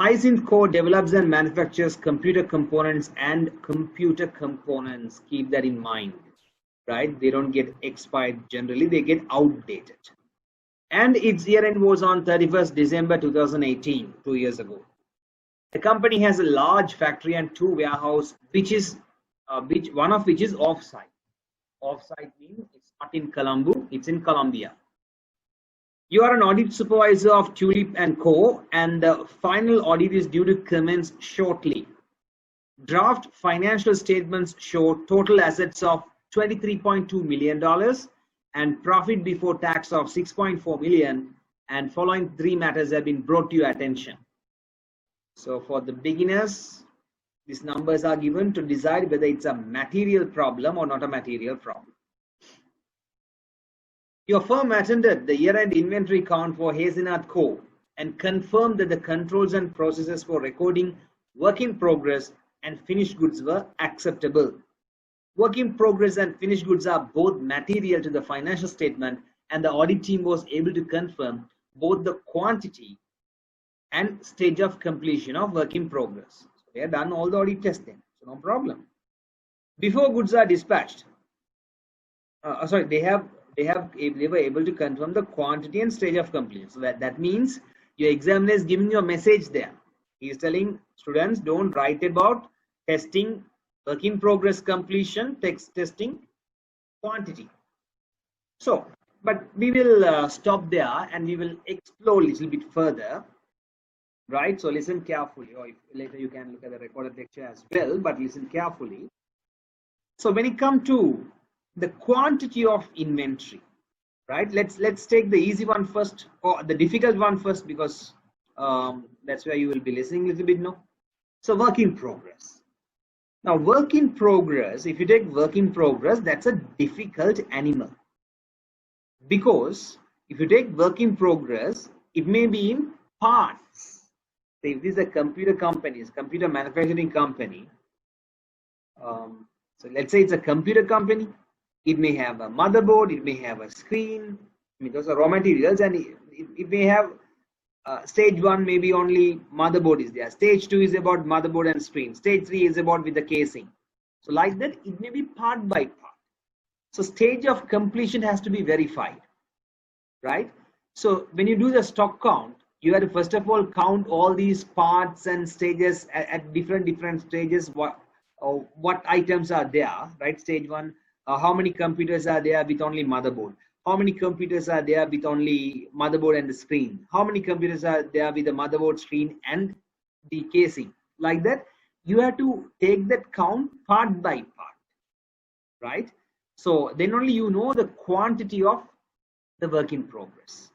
Co. develops and manufactures computer components and computer components. Keep that in mind, right? They don't get expired generally, they get outdated. And its year end was on 31st December 2018, 2 years ago. The company has a large factory and 2 warehouses, one of which is off-site. Off-site means it's not in Colombo, it's in Colombia. You are an audit supervisor of Tulip & Co. and the final audit is due to commence shortly. Draft financial statements show total assets of $23.2 million and profit before tax of $6.4 million, and following 3 matters have been brought to your attention. So for the beginners, these numbers are given to decide whether it's a material problem or not a material problem. Your firm attended the year-end inventory count for Prasenna Co. and confirmed that the controls and processes for recording work in progress and finished goods were acceptable. Work in progress and finished goods are both material to the financial statement, and the audit team was able to confirm both the quantity and stage of completion of work in progress. So they have done all the audit testing, so no problem. Before goods are dispatched, they were able to confirm the quantity and stage of completion. So that means your examiner is giving you a message there. He is telling students, don't write about testing work in progress completion, testing quantity. So, but we will stop there and we will explore a little bit further, right? So listen carefully, or if later you can look at the recorded lecture as well, but listen carefully. So when it comes to the quantity of inventory, right? Let's take the easy one first, or the difficult one first, because that's where you will be listening a little bit now. So work in progress. Now work in progress, if you take work in progress, that's a difficult animal, because if you take work in progress, it may be in parts. So if this is a computer company, it's a computer manufacturing company, so let's say it's a computer company, it may have a motherboard, it may have a screen, those are raw materials, and it may have stage 1 maybe only motherboard is there, stage 2 is about motherboard and screen, stage 3 is about with the casing. So like that, it may be part by part. So stage of completion has to be verified, right? So when you do the stock count, you have to first of all count all these parts and stages at different stages, what items are there, right? Stage 1, how many computers are there with only motherboard? How many computers are there with only motherboard and the screen? How many computers are there with the motherboard, screen and the casing? Like that, you have to take that count part by part, right? So then only you know the quantity of the work in progress.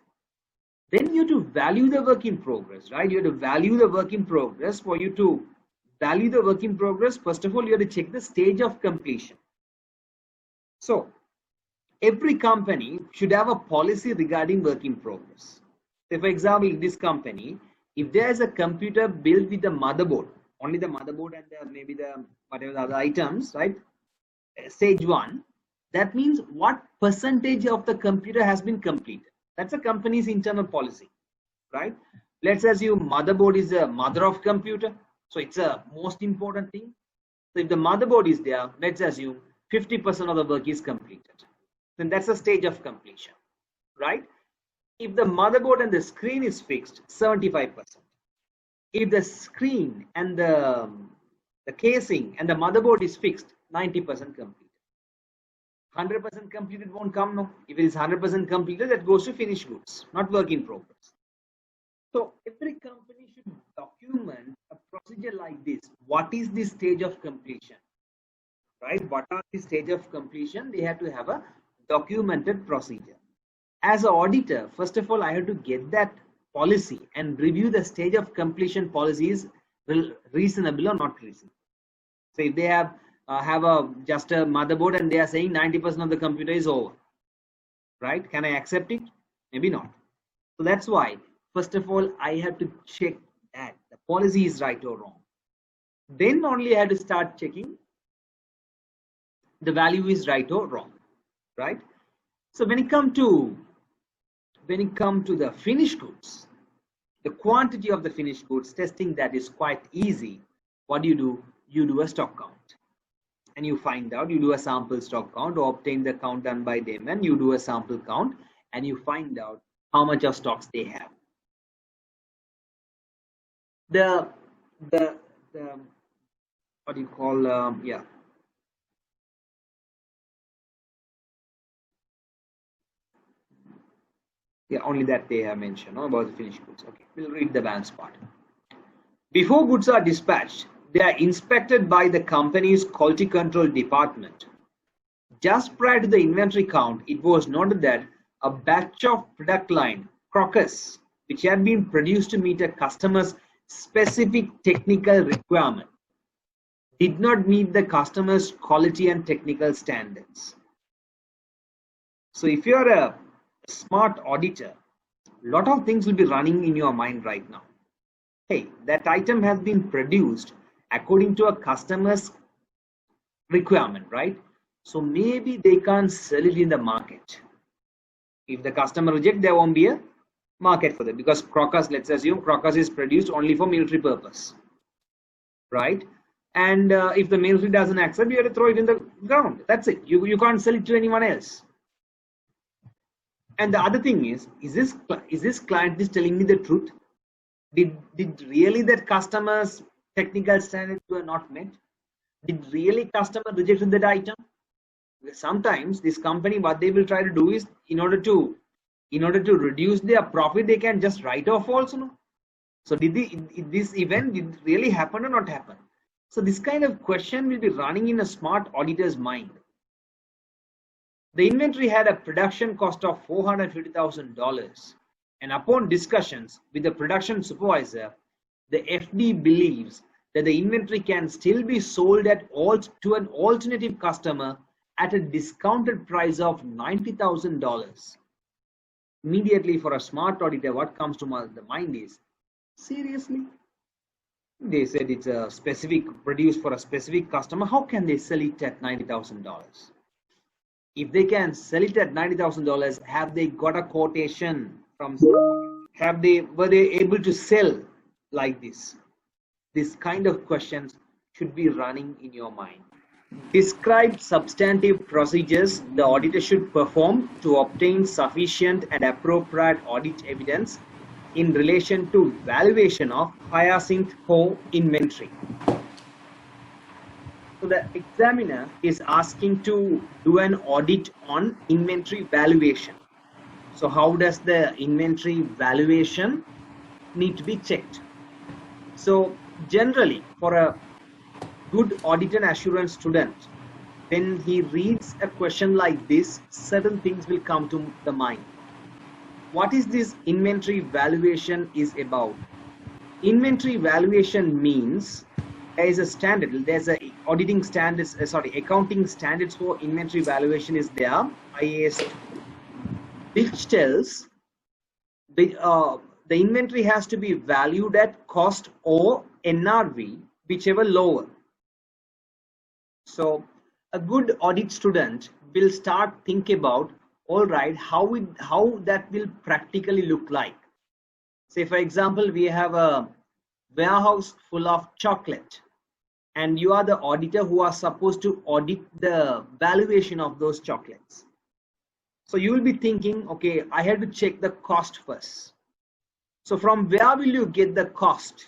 Then you have to value the work in progress, right? You have to value the work in progress. For you to value the work in progress, first of all, you have to check the stage of completion. So every company should have a policy regarding work in progress. So for example, in this company, if there is a computer built with the motherboard, only the motherboard and maybe the whatever the other items, right? Stage 1, that means what percentage of the computer has been completed. That's a company's internal policy, right? Let's assume motherboard is a mother of computer, so it's a most important thing. So if the motherboard is there, let's assume 50% of the work is completed. Then that's a stage of completion, right? If the motherboard and the screen is fixed, 75%. If the screen and the casing and the motherboard is fixed, 90% completed. 100% completed won't come, no. If it is 100% completed, that goes to finished goods, not work in progress. So every company should document a procedure like this. What is the stage of completion, right? What are the stage of completion? They have to have a documented procedure. As an auditor, first of all, I have to get that policy and review the stage of completion policies reasonable or not reasonable. So if they have just a motherboard and they are saying 90% of the computer is over, right? Can I accept it? Maybe not. So that's why, first of all, I have to check that the policy is right or wrong. Then only I have to start checking the value is right or wrong, right? So when it come to the finished goods, the quantity of the finished goods, testing that is quite easy. What do? You do a stock count. And you find out, you do a sample stock count or obtain the count done by them, and you do a sample count and you find out how much of stocks they have. The what do you call, only that they have mentioned about the finished goods. Okay, we'll read the balance part. Before goods are dispatched, they are inspected by the company's quality control department. Just prior to the inventory count, it was noted that a batch of product line, Crocus, which had been produced to meet a customer's specific technical requirement, did not meet the customer's quality and technical standards. So if you're a smart auditor, a lot of things will be running in your mind right now. Hey, that item has been produced according to a customer's requirement, right? So maybe they can't sell it in the market. If the customer rejects, there won't be a market for them, because Crocus, let's assume Crocus is produced only for military purpose, right? And if the military doesn't accept, you have to throw it in the ground. That's it. You can't sell it to anyone else. And the other thing is this client is telling me the truth? Did really that customer's technical standards were not met? Did really customer rejected that item? Sometimes this company, what they will try to do is, in order to reduce their profit, they can just write off also. No? So this event did really happen or not happen? So this kind of question will be running in a smart auditor's mind. The inventory had a production cost of $450,000, and upon discussions with the production supervisor, the FD believes that the inventory can still be sold to an alternative customer at a discounted price of $90,000. Immediately, for a smart auditor, what comes to the mind is, seriously? They said it's a produced for a specific customer. How can they sell it at $90,000? If they can sell it at $90,000, have they got a quotation from? Were they able to sell like this? This kind of questions should be running in your mind. Describe substantive procedures the auditor should perform to obtain sufficient and appropriate audit evidence in relation to valuation of hyacinth core inventory. So the examiner is asking to do an audit on inventory valuation. So how does the inventory valuation need to be checked? So generally, for a good audit and assurance student, when he reads a question like this, certain things will come to the mind. What is this inventory valuation is about? Inventory valuation means there is a standard, there's a auditing standards, accounting standards for inventory valuation is there, IAS, which tells the inventory has to be valued at cost or NRV, whichever lower. So a good audit student will start think about, all right, how that will practically look like. Say for example, we have a warehouse full of chocolate, and you are the auditor who are supposed to audit the valuation of those chocolates. So you will be thinking, okay, I have to check the cost first. So from where will you get the cost?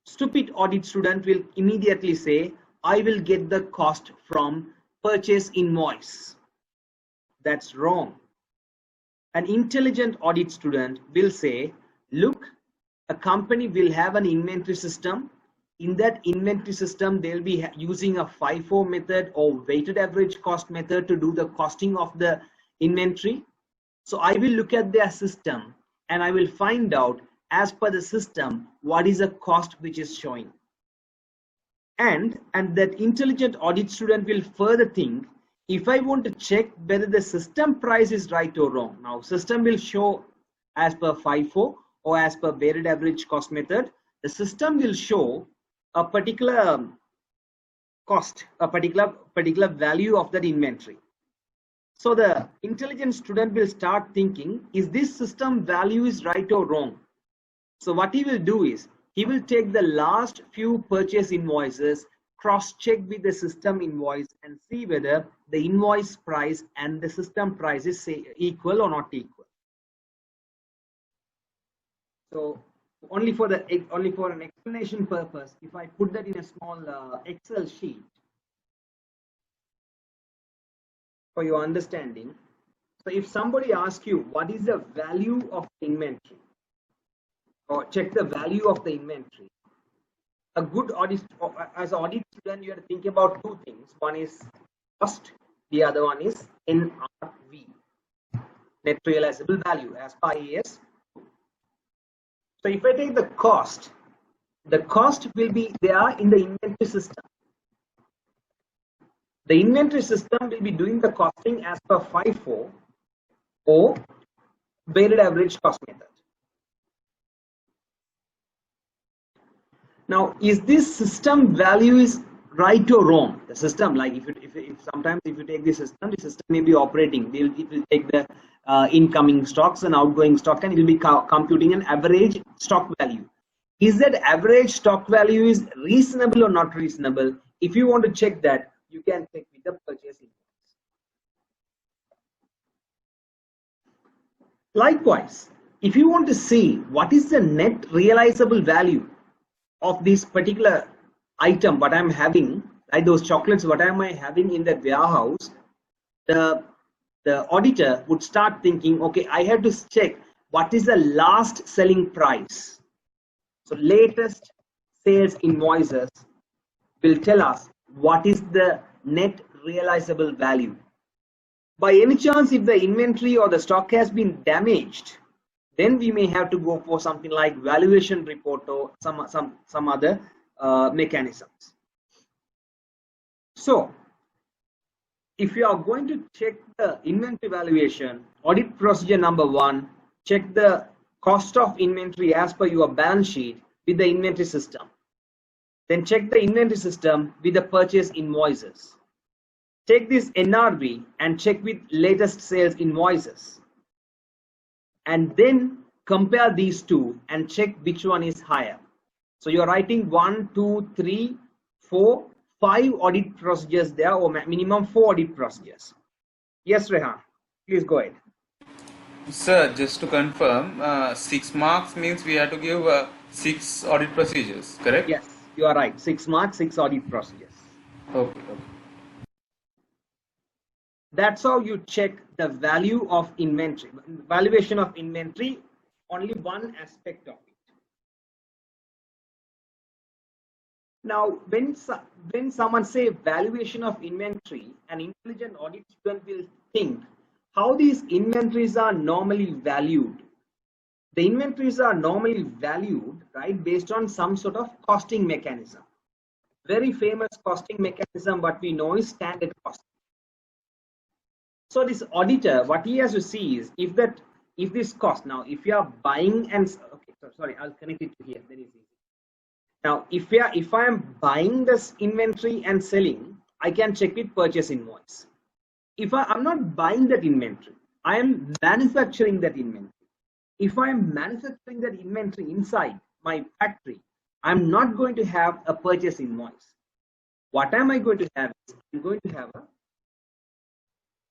Stupid audit student will immediately say, I will get the cost from purchase invoice. That's wrong. An intelligent audit student will say, look, a company will have an inventory system. In that inventory system, they'll be using a FIFO method or weighted average cost method to do the costing of the inventory. So I will look at their system and I will find out, as per the system, what is the cost which is showing. And that intelligent audit student will further think, if I want to check whether the system price is right or wrong. Now system will show as per FIFO or as per weighted average cost method. The system will show a particular cost, a particular value of that inventory. So the intelligent student will start thinking, is this system value is right or wrong? So what he will do is, he will take the last few purchase invoices, cross-check with the system invoice and see whether the invoice price and the system price is equal or not equal. So only for an explanation purpose, if I put that in a small Excel sheet for your understanding. So if somebody asks you what is the value of inventory, or check the value of the inventory, a good audit, as an audit student, you have to think about two things. One is cost, the other one is NRV, net realizable value, as per IAS. So if I take the cost will be there in the inventory system. The inventory system will be doing the costing as per FIFO or weighted average cost method. Now, is this system value is right or wrong? The system, like if sometimes if you take the system may be operating. It will take the incoming stocks and outgoing stock, and it will be computing an average stock value. Is that average stock value is reasonable or not reasonable? If you want to check that, you can check with the purchase invoice. Likewise, if you want to see what is the net realizable value of this particular item, what I'm having, like those chocolates, what am I having in the warehouse, the auditor would start thinking, okay, I have to check what is the last selling price. So latest sales invoices will tell us what is the net realizable value. By any chance, if the inventory or the stock has been damaged, then we may have to go for something like valuation report or some other mechanisms. So if you are going to check the inventory valuation, audit procedure number 1, check the cost of inventory as per your balance sheet with the inventory system. Then check the inventory system with the purchase invoices. Take this NRV and check with latest sales invoices. And then compare these two and check which one is higher. So you're writing 1, 2, 3, 4, 5 audit procedures there, or minimum 4 audit procedures. Yes, Rehan, please go ahead. Sir, just to confirm, 6 marks means we have to give 6 audit procedures, correct? Yes, you are right. 6 marks, 6 audit procedures. Okay. That's how you check the value of inventory. Valuation of inventory, only one aspect of it. Now, when someone say valuation of inventory, an intelligent audit student will think how these inventories are normally valued. The inventories are normally valued, right, based on some sort of costing mechanism. Very famous costing mechanism, what we know is standard costing. So this auditor, what he has to see is if this cost, now if you are buying and okay, sorry, I'll connect it to here. Very easy. Now, if I am buying this inventory and selling, I can check with purchase invoice. If I'm not buying that inventory, I am manufacturing that inventory. If I am manufacturing that inventory inside my factory, I'm not going to have a purchase invoice. What am I going to have? I'm going to have a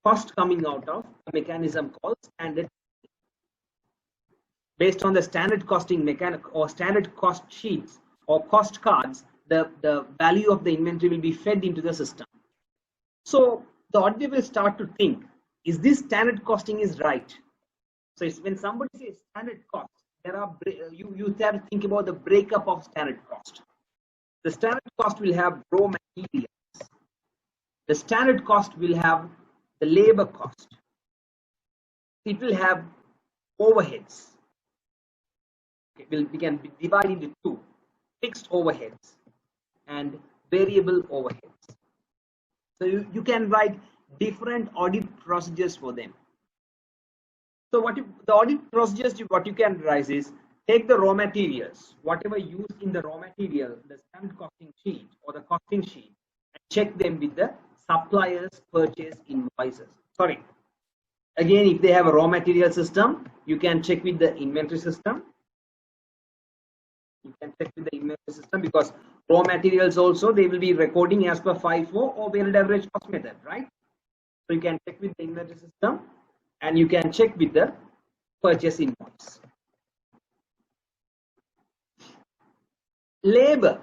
cost coming out of a mechanism called standard. Based on the standard costing mechanic or standard cost sheets or cost cards, the value of the inventory will be fed into the system. So the auditor will start to think, is this standard costing is right? So it's when somebody says standard cost, there are you have to think about the breakup of standard cost. The standard cost will have raw materials. The standard cost will have the labor cost. It will have overheads. Okay, we can divide into two: fixed overheads and variable overheads. So you can write different audit procedures for them. So the audit procedures, what you can write is, take the raw materials, whatever used in the raw material, the standard costing sheet or the costing sheet, and check them with the supplier's purchase invoices. Sorry, Again, if they have a raw material system, you can check with the inventory system. You can check with the inventory system, because raw materials also they will be recording as per FIFO or weighted average cost method, right? So you can check with the inventory system, and you can check with the purchase invoice. Labor.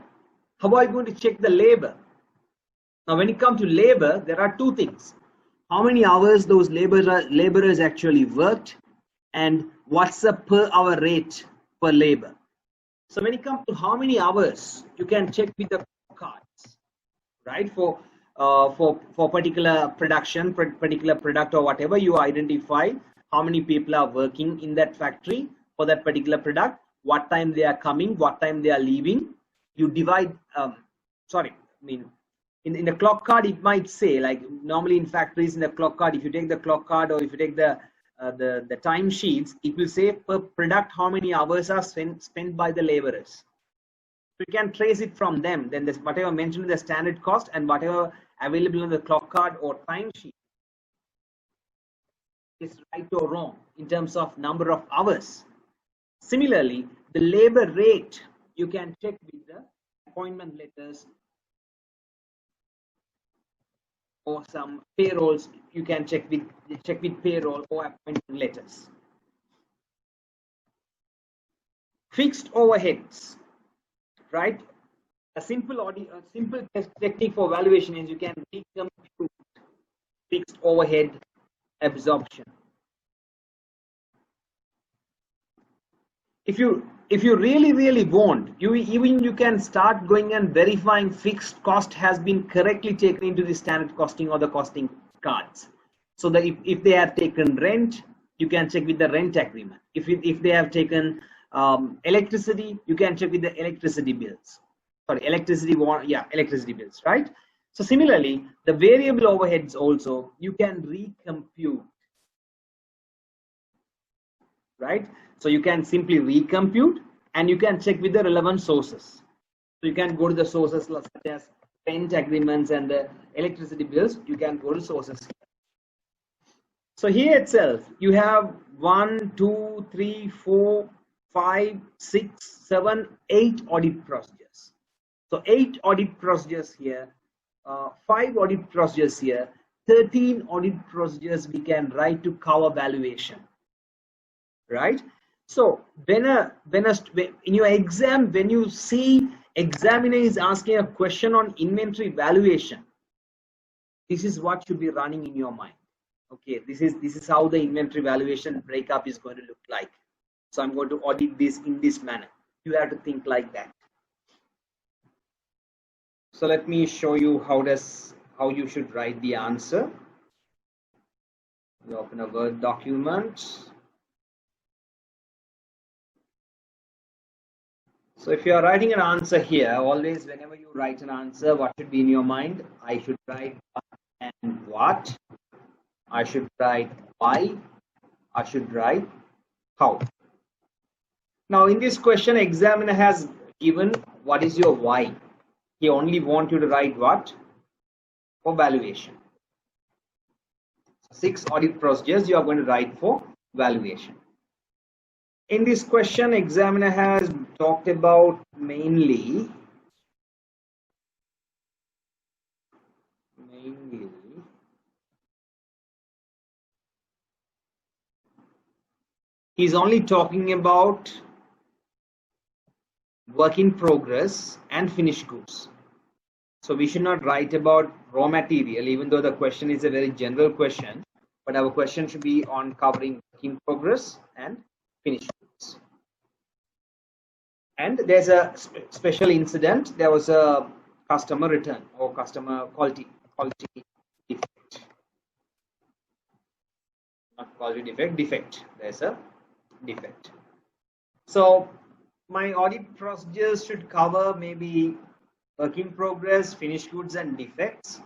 How are you going to check the labor? Now, when it comes to labor, there are two things: how many hours those laborers actually worked, and what's the per hour rate for labor. So when it comes to how many hours, you can check with the cards, right? For particular production, particular product or whatever, you identify how many people are working in that factory for that particular product, what time they are coming, what time they are leaving. You divide, in the clock card, it might say, like normally in factories, in the clock card, if you take the clock card or if you take the time sheets, it will say per product how many hours are spent by the laborers. So you can trace it from them. Then this, whatever mentioned in the standard cost and whatever available on the clock card or time sheet is right or wrong in terms of number of hours. Similarly, the labor rate you can check with the appointment letters or some payrolls. You can check with payroll or appointment letters. Fixed overheads, right? A simple technique for valuation is you can recompute fixed overhead absorption. If you really want, you can start going and verifying fixed cost has been correctly taken into the standard costing or the costing cards. So that if they have taken rent, you can check with the rent agreement. If they have taken electricity, you can check with the electricity bills. Electricity bills, right? So similarly, the variable overheads also you can recompute, right? So you can simply recompute, and you can check with the relevant sources. So you can go to the sources such as rent agreements and the electricity bills. You can go to sources. So here itself, you have 1, 2, 3, 4, 5, 6, 7, 8 audit procedures. So 8 audit procedures here, 5 audit procedures here, 13 audit procedures we can write to cover valuation, right? So in your exam, when you see examiner is asking a question on inventory valuation, this is what should be running in your mind. Okay, this is how the inventory valuation breakup is going to look like. So I'm going to audit this in this manner. You have to think like that. So let me show you how you should write the answer. You open a Word document. So if you are writing an answer here, always whenever you write an answer, what should be in your mind? I should write what and what. I should write why. I should write how. Now in this question, examiner has given what is your why. He only wants you to write what? For valuation. 6 audit procedures you are going to write for valuation. In this question, examiner has talked about mainly he's only talking about work in progress and finished goods. So we should not write about raw material, even though the question is a very general question, but our question should be on covering work in progress and finished goods. And there's a special incident. There was a customer return or customer quality defect. Not quality defect, defect. There's a defect. So my audit procedures should cover maybe work in progress, finished goods and defects.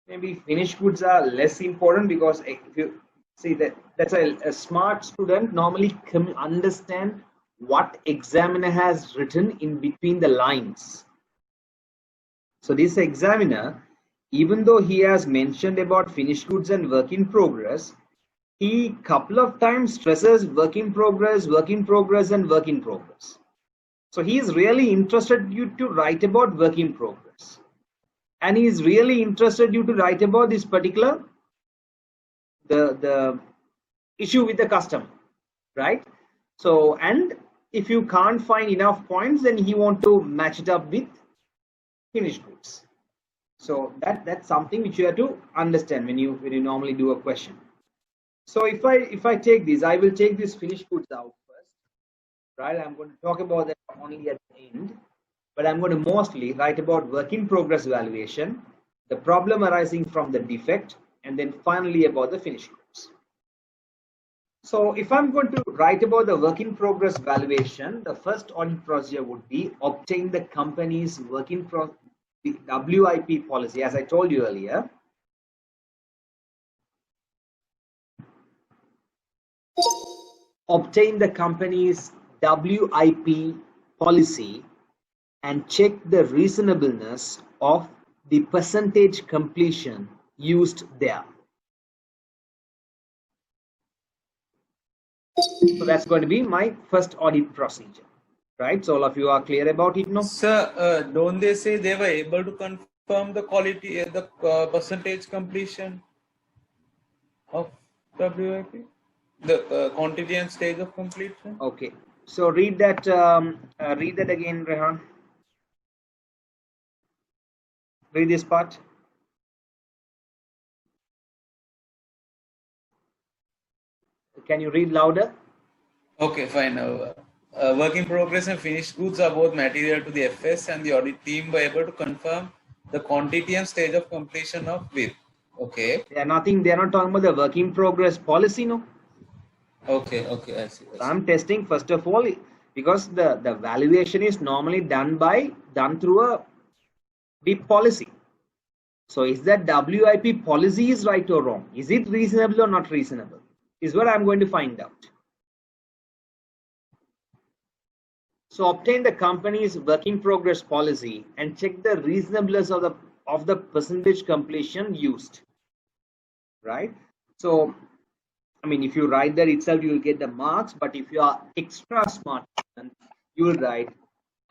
Maybe finished goods are less important, because if you see that's a smart student normally can understand what examiner has written in between the lines. So this examiner, even though he has mentioned about finished goods and work in progress, he couple of times stresses work in progress, work in progress, and work in progress. So he is really interested you to write about work in progress, and he is really interested you to write about this particular the issue with the customer, right? So, and if you can't find enough points, then he want to match it up with finished goods. So that's something which you have to understand when you normally do a question. So if I take this, I will take this finished goods out first, right? I'm going to talk about that only at the end, but I'm going to mostly write about work in progress valuation, the problem arising from the defect, and then finally about the finished goods. So if I'm going to write about the work in progress valuation, the first audit procedure would be obtain the company's work in progress WIP policy, as I told you earlier. Obtain the company's WIP policy and check the reasonableness of the percentage completion used there. So that's going to be my first audit procedure, right? So all of you are clear about it now? Sir, don't they say they were able to confirm the quality, the percentage completion of WIP? The quantity and stage of completion? Okay. So read that again, Rehan. Read this part. Can you read louder? Okay, fine. Work in progress and finished goods are both material to the FS, and the audit team were able to confirm the quantity and stage of completion of WIP. Okay. They are nothing. They are not talking about the work in progress policy, no. Okay, I see. So I'm testing first of all, because the valuation is normally done through a WIP policy. So is that WIP policy is right or wrong? Is it reasonable or not reasonable? Is what I'm going to find out. So obtain the company's work in progress policy and check the reasonableness of the percentage completion used. Right? So I mean, if you write that itself, you will get the marks. But if you are extra smart, you will write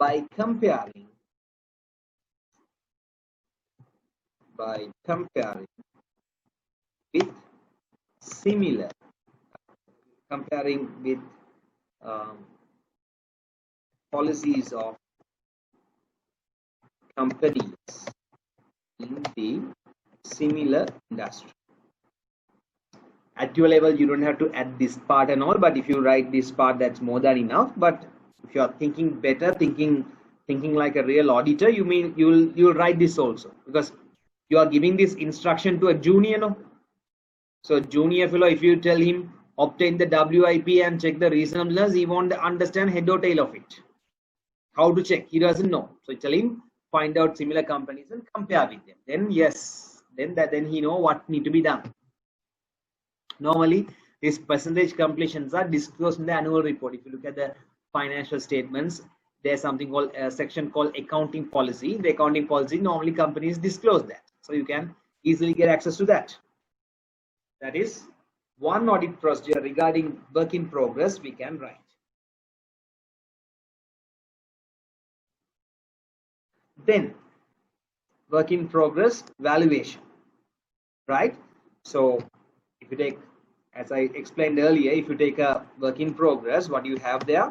by comparing with similar, comparing with policies of companies in the similar industry. At your level, you don't have to add this part and all, but if you write this part, that's more than enough. But if you are thinking better, thinking like a real auditor, you'll write this also, because you are giving this instruction to a junior, no? So junior fellow, if you tell him obtain the WIP and check the reasonableness, he won't understand head or tail of it. How to check? He doesn't know. So tell him find out similar companies and compare with them. Then yes, then he know what need to be done. Normally, these percentage completions are disclosed in the annual report. If you look at the financial statements, there's something called a section called accounting policy. The accounting policy, normally companies disclose that. So you can easily get access to that. That is one audit procedure regarding work in progress we can write. Then work in progress valuation, right? So if you take, as I explained earlier, if you take a work in progress, what you have there,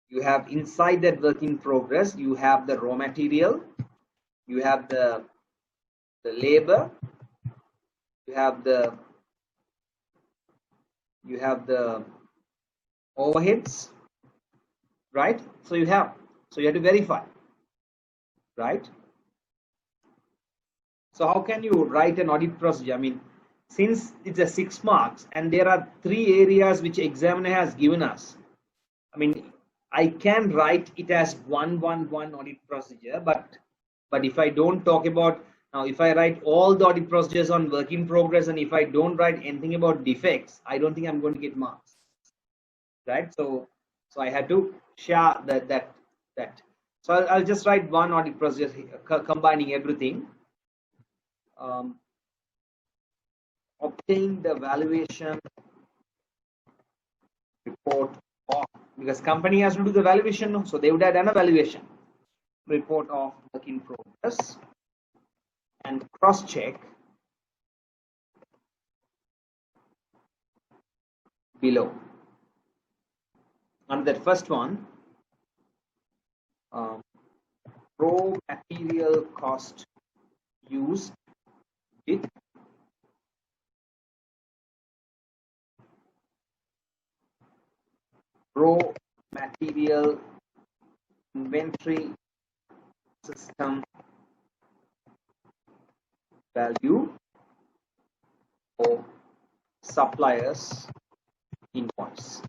you have inside that work in progress, you have the raw material, you have the labor, you have the overheads, right? So you have to verify, right? So how can you write an audit procedure? I mean, since it's a 6 marks and there are 3 areas which examiner has given us, I mean, I can write it as 111 audit procedure, but if I don't talk about, now if I write all the audit procedures on work in progress and if I don't write anything about defects, I don't think I'm going to get marks, right? So I had to share that. So I'll just write one audit procedure combining everything. Obtain the valuation report of, because company has to do the valuation, no? So they would have done a valuation. Report of work in progress and cross check below. On that first one, raw material cost used with raw material inventory system value for suppliers invoice.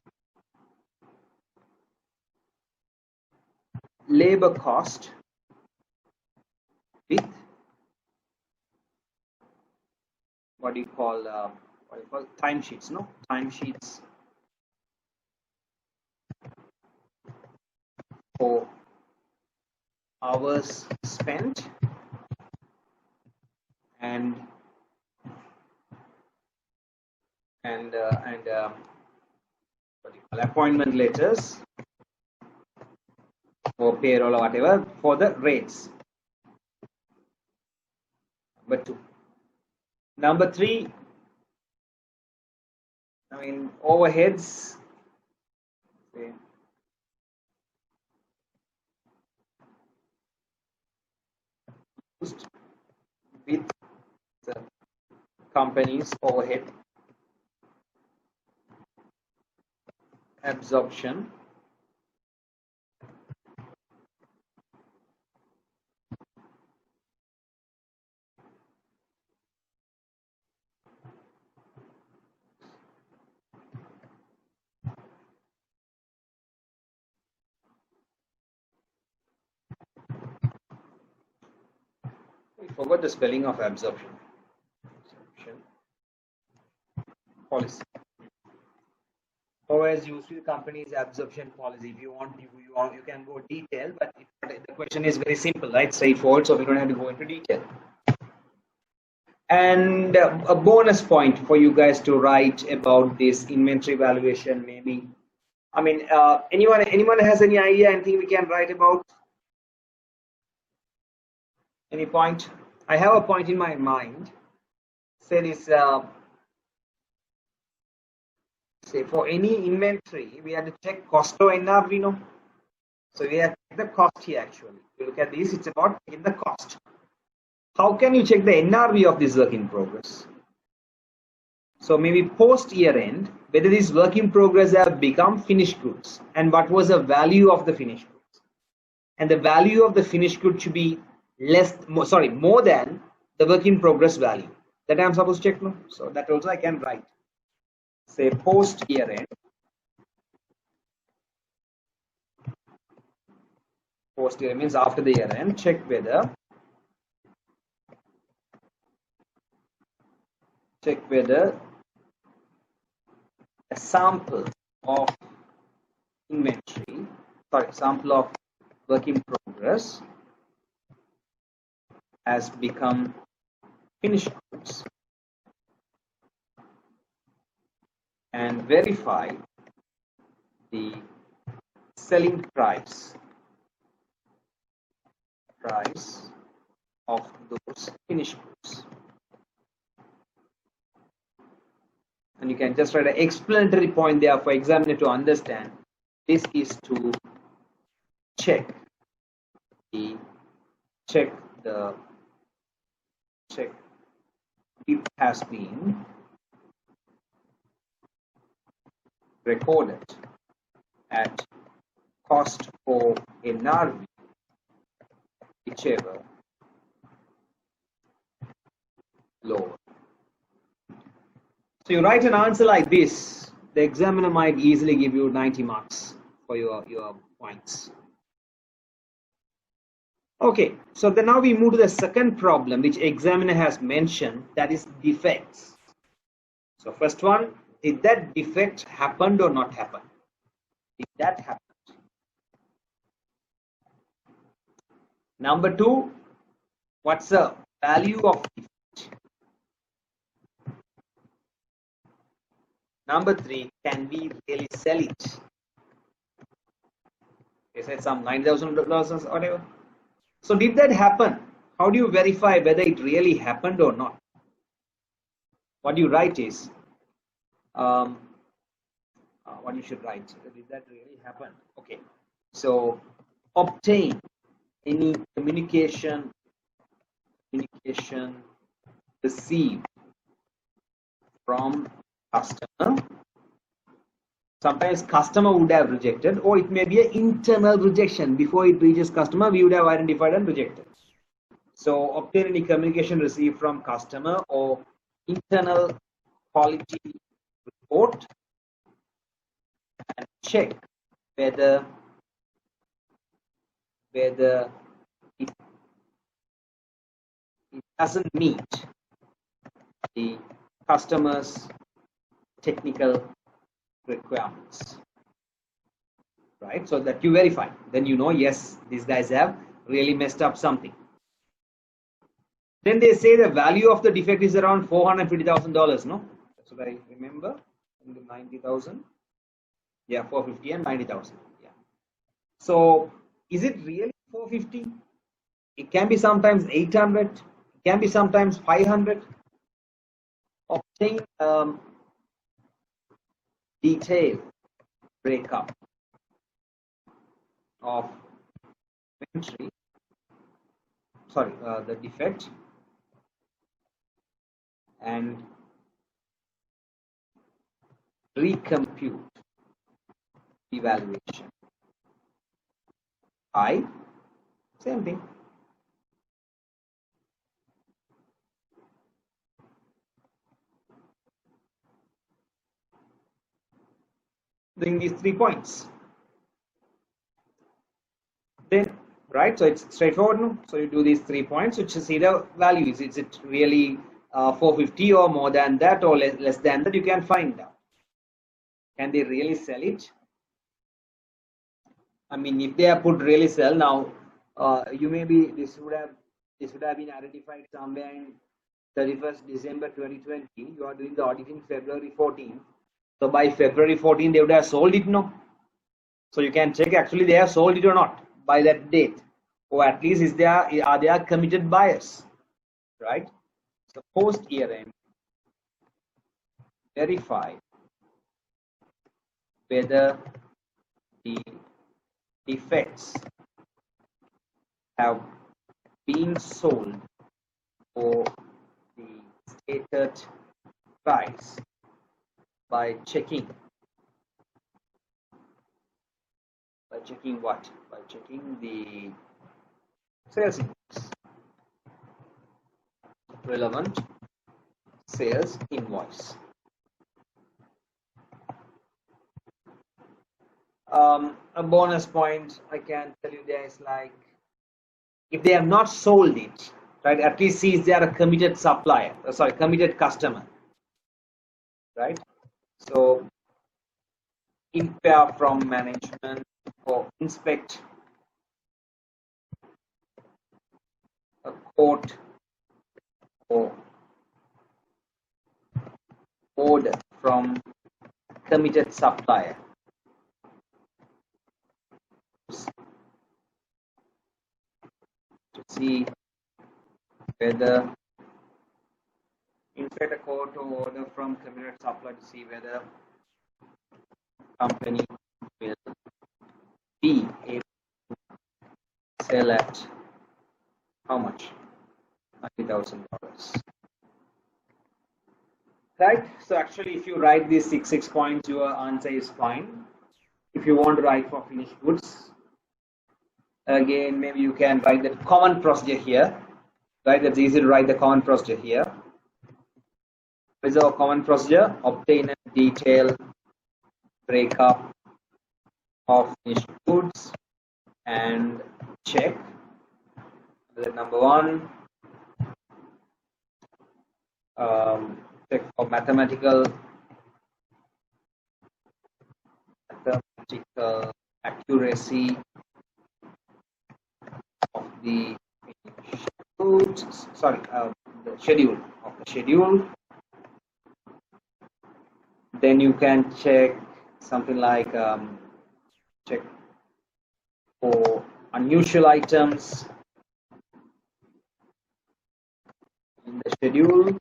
Labor cost with what do you call timesheets, no? Timesheets for hours spent and what do you call appointment letters or payroll or whatever for the rates. Number 2. Number 3, overheads. Okay. Used with the company's overhead absorption we forgot the spelling of absorption. Policy. Always use the company's absorption policy. If you want, you can go detail, but the question is very simple, right? Straightforward, so we don't have to go into detail. And a bonus point for you guys to write about this inventory valuation, maybe. Anyone has any idea, anything we can write about? Any point? I have a point in my mind. Say this. Say for any inventory, we have to check cost or NRV, no? So we have to check the cost here actually. If you look at this, it's about checking the cost. How can you check the NRV of this work in progress? So maybe post year end, whether these work in progress have become finished goods and what was the value of the finished goods. And the value of the finished goods should be more than the work in progress value. That I'm supposed to check, no? So that also I can write. Say post year end. Post year means after the year end. Check whether a sample of sample of work in progress has become finished goods, and verify the selling price of those finished goods. And you can just write an explanatory point there for examiner to understand. This is to check it has been recorded at cost or NRV, whichever lower. So you write an answer like this, the examiner might easily give you 90 marks for your points. Okay, so then now we move to the second problem which examiner has mentioned, that is defects. So first one, did that defect happen or not happen? Did that happen? Number 2, what's the value of defect? Number 3, can we really sell it? They said some $9,000 or whatever. So did that happen? How do you verify whether it really happened or not? What you write is, what you should write. Did that really happen? Okay. So obtain any communication received from customer. Sometimes customer would have rejected, or it may be an internal rejection. Before it reaches customer, we would have identified and rejected. So obtain any communication received from customer or internal quality report and check whether it doesn't meet the customer's technical requirements, right? So that you verify, then you know, yes, these guys have really messed up something. Then they say the value of the defect is around $450,000, no? That's what I remember. 90,000. Yeah, 450 and 90,000. Yeah. So is it really 450? It can be sometimes 800. It can be sometimes 500. Obtain detailed breakup of inventory. Sorry, the defect and recompute evaluation. Same thing. Doing these 3 points. Then, right, so it's straightforward, no? So you do these 3 points, which is see the values. Is it really 450 or more than that or less than that? You can find out. Can they really sell it? I mean, if they have put really sell, now you may be, this would have been identified somewhere in 31st December 2020. You are doing the audit in February 14th. So by February 14th, they would have sold it, no? So you can check actually they have sold it or not by that date, or at least are they committed buyers, right? So post year end, verify whether the defects have been sold for the stated price by checking what? By checking the sales invoice, relevant sales invoice. A bonus point I can tell you there is like, if they have not sold it, right, at least see if they are a committed supplier, committed customer, right? So impair from management or inspect a quote or order from committed supplier. To see whether inspect a quote or order from committed supplier to see whether company will be able to sell at how much? $90,000. Right? So actually, if you write these 6 points, your answer is fine. If you want to write for finished goods, again, maybe you can write the common procedure here. Right? That's easy to write the common procedure here. What is our common procedure? Obtain a detailed breakup of finished goods and check. Number 1, check for mathematical accuracy of the goods. The schedule. Then you can check something like check for unusual items in the schedule.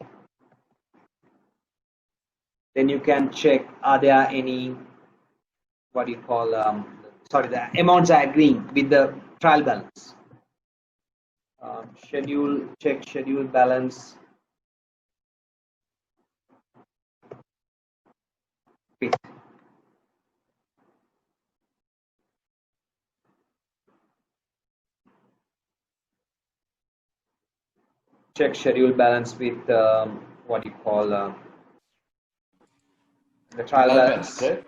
Then you can check, are there any, what do you call, sorry, the amounts are agreeing with the trial balance. Schedule, check schedule balance with check schedule balance with what do you call the trial balance. Right?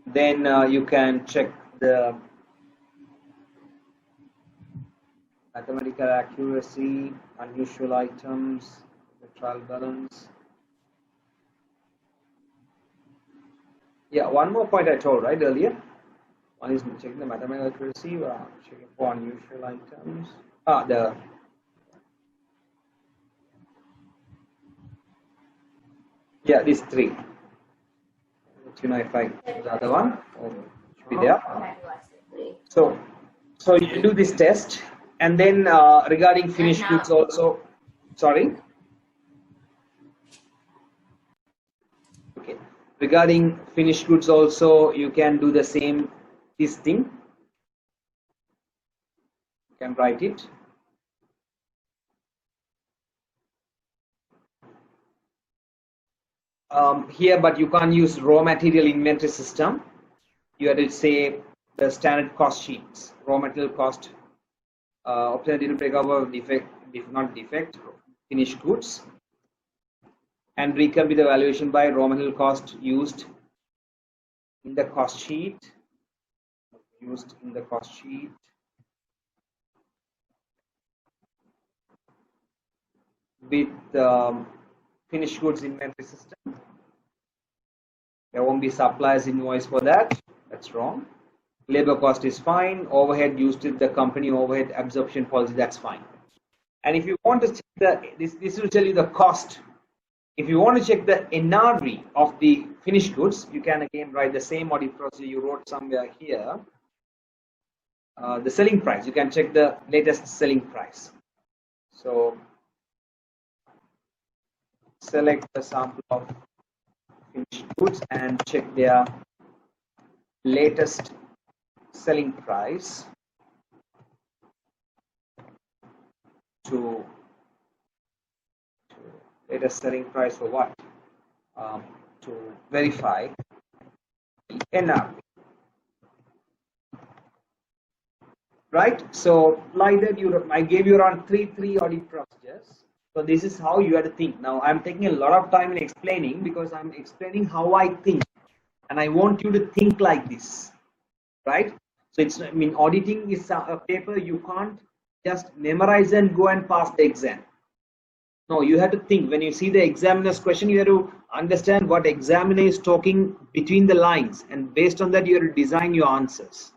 Then you can check the mathematical accuracy, unusual items, the trial balance. Yeah, one more point I told right earlier. One is checking the mathematical accuracy, checking for unusual items. These three. Let you know if I the other one should be there. So you do this test, and then regarding finished goods also. Sorry. Okay. Regarding finished goods also, you can do the same. This thing. You can write it. Here, but you can't use raw material inventory system. You have to say the standard cost sheets, raw material cost, option breakup of defect, finished goods, and recap with the valuation by raw material cost used in the cost sheet. With finished goods inventory system. There won't be supplier's invoice for that. That's wrong. Labor cost is fine. Overhead used with the company overhead absorption policy. That's fine. And if you want to check this will tell you the cost. If you want to check the NRV of the finished goods, you can again write the same audit procedure you wrote somewhere here. The selling price. You can check the latest selling price. So select the sample of finished goods and check their latest selling price to latest selling price for what? To verify the NRV. Right? So like that, I gave you around three audit procedures. So this is how you have to think. Now I'm taking a lot of time in explaining because I'm explaining how I think, and I want you to think like this, right? So auditing is a paper you can't just memorize and go and pass the exam. No, you have to think. When you see the examiner's question, you have to understand what examiner is talking between the lines, and based on that you have to design your answers.